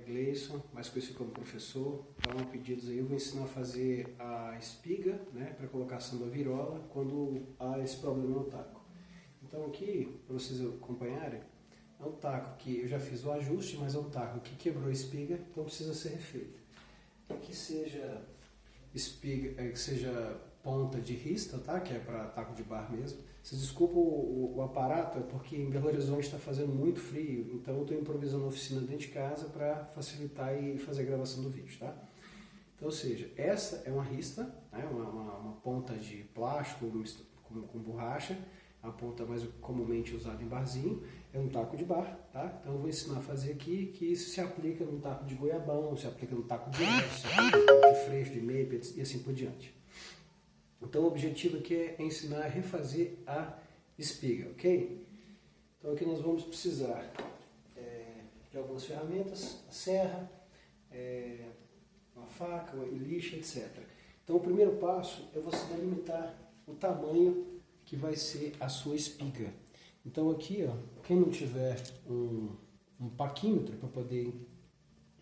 Gleison, mais conhecido como professor. Então, pedidos aí, eu vou ensinar a fazer a espiga, né, para colocação da virola, quando há esse problema no taco. Então aqui, para vocês acompanharem, é um taco que eu já fiz o ajuste, mas é um taco que quebrou a espiga, então precisa ser refeito. Que seja espiga, que seja ponta de rista, tá? Que é para taco de bar mesmo. Vocês desculpam o aparato, é porque em Belo Horizonte está fazendo muito frio, então eu estou improvisando a oficina dentro de casa para facilitar e fazer a gravação do vídeo, tá? Então, ou seja, essa é uma rista, né? uma ponta de plástico com borracha, a ponta mais comumente usada em barzinho, é um taco de bar, tá? Então eu vou ensinar a fazer aqui, que isso se aplica no taco de goiabão, se aplica no taco de osso, se aplica no taco de freixo, de maple e assim por diante. Então o objetivo aqui é ensinar a refazer a espiga, ok? Então aqui nós vamos precisar de algumas ferramentas, a serra, uma faca, uma lixa, etc. Então o primeiro passo é você delimitar o tamanho que vai ser a sua espiga. Então aqui, ó, quem não tiver um paquímetro para poder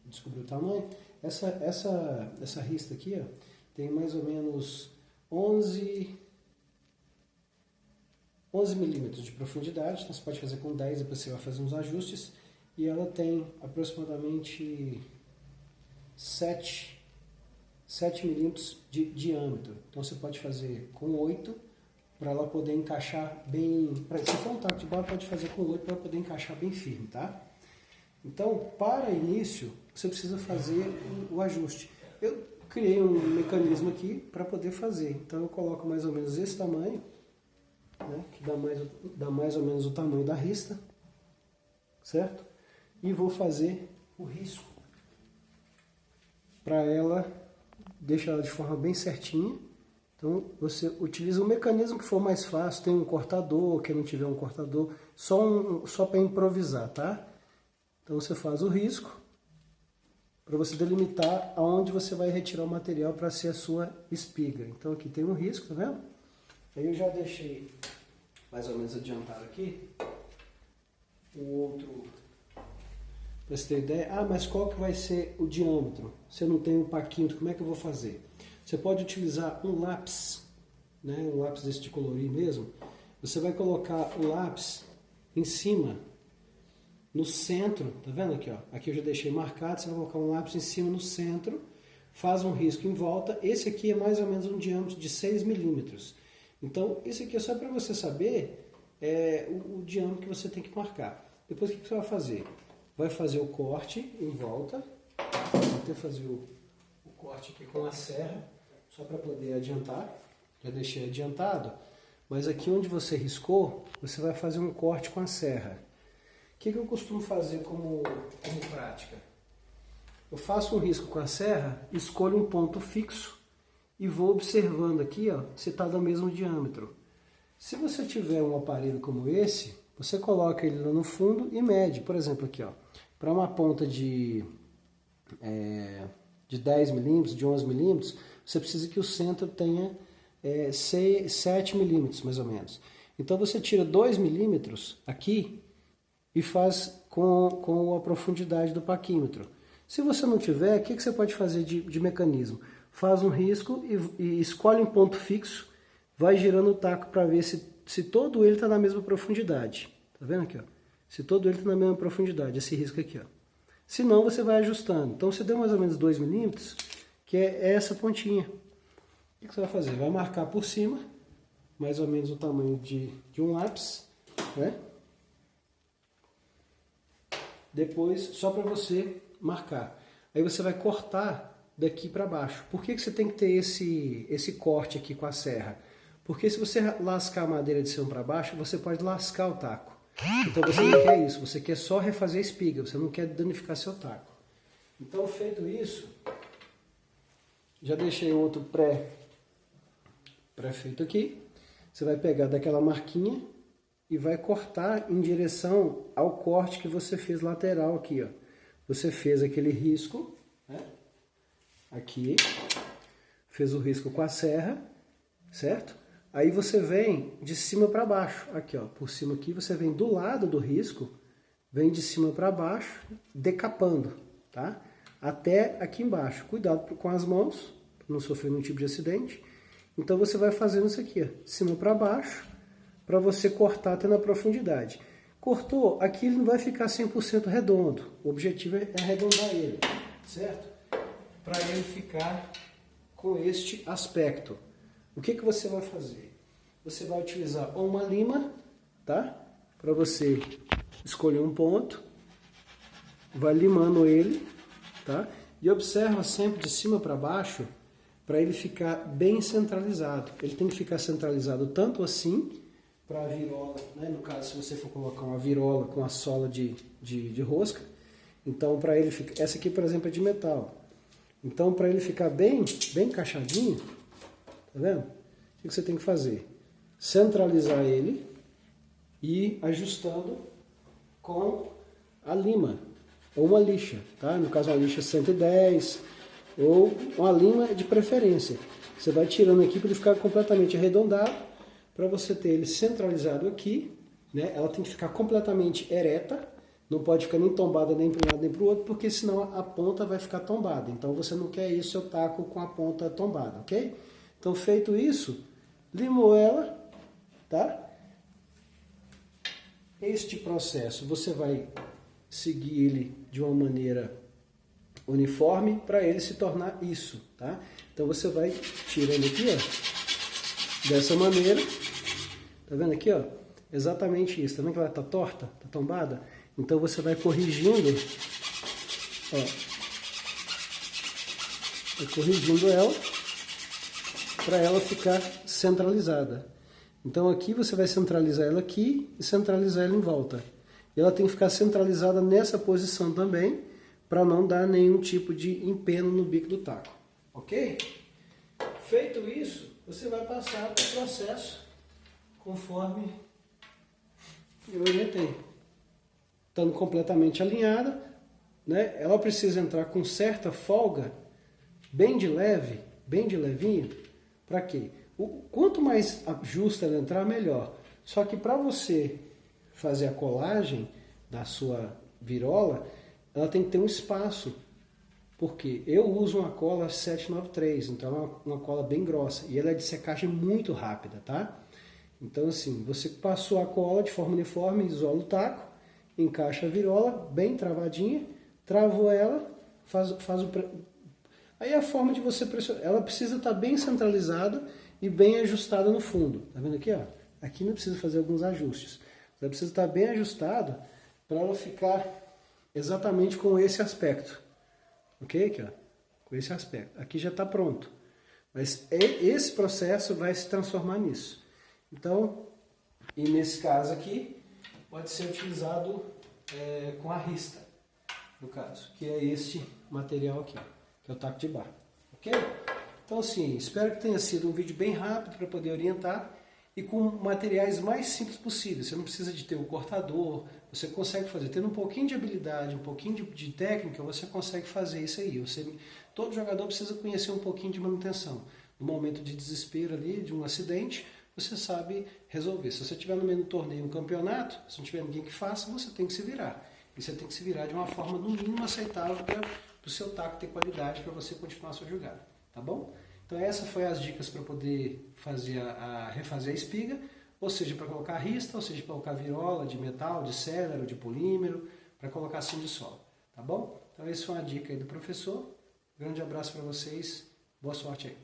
descobrir o tamanho, essa rista aqui, ó, tem mais ou menos 11 milímetros de profundidade, então você pode fazer com 10, depois você vai fazer uns ajustes, e ela tem aproximadamente 7 milímetros de diâmetro, então você pode fazer com 8, para ela poder encaixar bem, se for um taco de bar, pode fazer com 8 para poder encaixar bem firme, tá? Então, para início, você precisa fazer o ajuste. Eu criei um mecanismo aqui para poder fazer, então eu coloco mais ou menos esse tamanho, né, que dá mais ou menos o tamanho da rista, certo? E vou fazer o risco para ela, deixar ela de forma bem certinha. Então você utiliza o mecanismo que for mais fácil, tem um cortador, quem não tiver um cortador, só para improvisar, tá? Então você faz o risco para você delimitar aonde você vai retirar o material para ser a sua espiga. Então aqui tem um risco, tá vendo? Aí eu já deixei mais ou menos adiantado aqui o outro, para você ter ideia. Ah, mas qual que vai ser o diâmetro? Se eu não tenho um paquímetro, como é que eu vou fazer? Você pode utilizar um lápis, né? Um lápis desse de colorir mesmo. Você vai colocar o lápis em cima, no centro, tá vendo aqui, ó? Aqui eu já deixei marcado, você vai colocar um lápis em cima no centro, faz um risco em volta. Esse aqui é mais ou menos um diâmetro de 6 milímetros. Então, esse aqui é só para você saber o diâmetro que você tem que marcar. Depois, o que você vai fazer? Vai fazer o corte em volta. Vou até fazer o corte aqui com a serra, só para poder adiantar. Já deixei adiantado. Mas aqui onde você riscou, você vai fazer um corte com a serra. O que eu costumo fazer como prática? Eu faço um risco com a serra, escolho um ponto fixo e vou observando aqui, ó, se está do mesmo diâmetro. Se você tiver um aparelho como esse, você coloca ele lá no fundo e mede. Por exemplo, aqui, ó, para uma ponta de 10 milímetros, de 11 milímetros, você precisa que o centro tenha 7 milímetros, mais ou menos. Então você tira 2 milímetros aqui e faz com a profundidade do paquímetro. Se você não tiver, o que você pode fazer de mecanismo? Faz um risco e escolhe um ponto fixo, vai girando o taco para ver se todo ele está na mesma profundidade. Tá vendo aqui, ó? Se todo ele está na mesma profundidade, esse risco aqui, ó. Se não, você vai ajustando. Então você deu mais ou menos 2 milímetros, que é essa pontinha. O que você vai fazer? Vai marcar por cima, mais ou menos o tamanho de um lápis, né? Depois, só para você marcar. Aí você vai cortar daqui para baixo. Por que você tem que ter esse corte aqui com a serra? Porque se você lascar a madeira de cima para baixo, você pode lascar o taco. Então você não quer isso, você quer só refazer a espiga, você não quer danificar seu taco. Então, feito isso, já deixei outro pré-feito aqui. Você vai pegar daquela marquinha e vai cortar em direção ao corte que você fez lateral aqui, ó. Você fez aquele risco, né? Aqui, fez o risco com a serra, certo? Aí você vem de cima para baixo, aqui, ó, por cima aqui, você vem do lado do risco, vem de cima para baixo, decapando, tá? Até aqui embaixo. Cuidado com as mãos, para não sofrer nenhum tipo de acidente. Então você vai fazendo isso aqui, ó, de cima para baixo, para você cortar até na profundidade. Cortou, aqui ele não vai ficar 100% redondo. O objetivo é arredondar ele, certo? Para ele ficar com este aspecto. O que você vai fazer? Você vai utilizar uma lima, tá? Para você escolher um ponto. Vai limando ele, tá? E observa sempre de cima para baixo, para ele ficar bem centralizado. Ele tem que ficar centralizado tanto assim, para a virola, né? No caso, se você for colocar uma virola com a sola de rosca, então para ele ficar, essa aqui, por exemplo, é de metal. Então, para ele ficar bem encaixadinho, tá vendo? O que você tem que fazer? Centralizar ele e ir ajustando com a lima, ou uma lixa, tá? No caso, uma lixa 110, ou uma lima de preferência. Você vai tirando aqui para ele ficar completamente arredondado, para você ter ele centralizado aqui, né? Ela tem que ficar completamente ereta, não pode ficar nem tombada nem para um lado nem para o outro, porque senão a ponta vai ficar tombada. Então você não quer isso, seu taco com a ponta tombada, ok? Então feito isso, limou ela, tá? Este processo você vai seguir ele de uma maneira uniforme para ele se tornar isso, tá? Então você vai tirando aqui, ó, dessa maneira, tá vendo aqui, ó? Exatamente isso, tá vendo que ela tá torta, tá tombada? Então você vai corrigindo, ó, vai corrigindo ela para ela ficar centralizada. Então aqui você vai centralizar ela aqui e centralizar ela em volta. E ela tem que ficar centralizada nessa posição também, para não dar nenhum tipo de empeno no bico do taco, ok? Feito isso, você vai passar para o processo conforme eu orientei. Estando completamente alinhada, né? Ela precisa entrar com certa folga, bem de leve, bem de levinho. Para quê? Quanto mais justa ela entrar, melhor. Só que para você fazer a colagem da sua virola, ela tem que ter um espaço. Porque eu uso uma cola 793, então é uma cola bem grossa. E ela é de secagem muito rápida, tá? Então assim, você passou a cola de forma uniforme, isola o taco, encaixa a virola bem travadinha, travou ela, faz o... Aí a forma de você pressionar, ela precisa estar bem centralizada e bem ajustada no fundo. Tá vendo aqui, ó? Aqui não precisa fazer alguns ajustes. Ela precisa estar bem ajustada para ela ficar exatamente com esse aspecto. Ok? Aqui, ó. Com esse aspecto. Aqui já está pronto. Mas esse processo vai se transformar nisso. Então, e nesse caso aqui, pode ser utilizado com a rista, no caso, que é este material aqui, que é o taco de barra. Ok? Então, assim, espero que tenha sido um vídeo bem rápido para poder orientar e com materiais mais simples possíveis. Você não precisa de ter um cortador, você consegue fazer. Tendo um pouquinho de habilidade, um pouquinho de técnica, você consegue fazer isso aí. Todo jogador precisa conhecer um pouquinho de manutenção. No momento de desespero ali, de um acidente, você sabe resolver. Se você estiver no meio do torneio, um campeonato, se não tiver ninguém que faça, você tem que se virar. E você tem que se virar de uma forma, no mínimo, aceitável para o seu taco ter qualidade para você continuar a sua jogada. Tá bom? Então essas foram as dicas para poder fazer refazer a espiga, ou seja, para colocar rista, ou seja, para colocar virola de metal, de célera, de polímero, para colocar assim de solo. Tá bom? Então essa foi uma dica aí do professor. Grande abraço para vocês. Boa sorte aí.